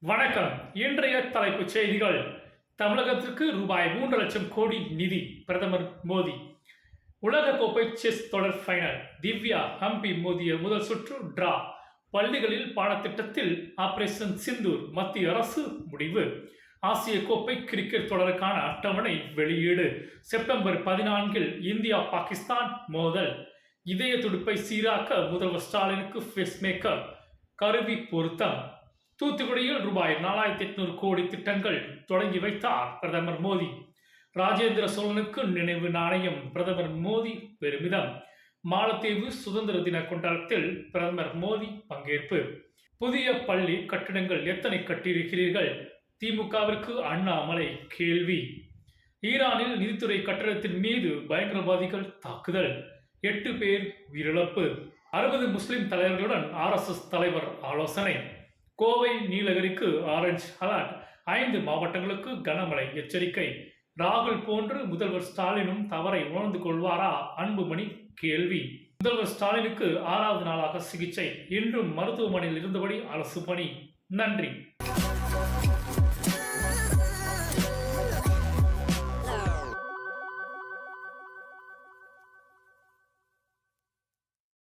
வணக்கம். இன்றைய தலைப்புச் செய்திகள். தமிழகத்திற்கு ரூபாய் 3,00,000 கோடி நிதி பிரதமர் மோடி. உலகக்கோப்பை செஸ் தொடர் ஃபைனல். திவ்யா ஹம்பி மோதிய முதல் சுற்று டிரா. பள்ளிகளில் பாடத்திட்டத்தில் ஆபரேஷன் சிந்தூர் மத்திய அரசு முடிவு. ஆசிய கோப்பை கிரிக்கெட் தொடருக்கான அட்டவணை வெளியீடு. செப்டம்பர் 14 இந்தியா பாகிஸ்தான் மோதல். இதய துடிப்பை சீராக்க முதல்வர் ஸ்டாலினுக்கு பேஸ்மேக்கர் கருவி பொருத்தம். தூத்துக்குடியில் ரூபாய் 4,800 கோடி திட்டங்கள் தொடங்கி வைத்தார் பிரதமர் மோடி. ராஜேந்திர சோழனுக்கு நினைவு நாணயம் பிரதமர் மோடி பெருமிதம். மாலத்தீவு சுதந்திர தின கொண்டாட்டத்தில் பிரதமர் மோடி பங்கேற்பு. புதிய பள்ளி கட்டிடங்கள் எத்தனை கட்டியிருக்கிறீர்கள்? திமுகவிற்கு அண்ணாமலை கேள்வி. ஈரானில் நிதித்துறை கட்டடத்தின் மீது பயங்கரவாதிகள் தாக்குதல். 8 பேர் உயிரிழப்பு. 60 முஸ்லிம் தலைவர்களுடன் RSS தலைவர் ஆலோசனை. Kovai நீலகிரிக்கு orange alert. 5 மாவட்டங்களுக்கு கனமழை எச்சரிக்கை. ராகுல் போன்று முதல்வர் ஸ்டாலினும் தவறை உணர்ந்து கொள்வாரா? அன்புமணி கேள்வி. முதல்வர் ஸ்டாலினுக்கு 6வது நாளாக சிகிச்சை. இன்றும் மருத்துவமனையில் இருந்தபடி அரசு பணி. நன்றி.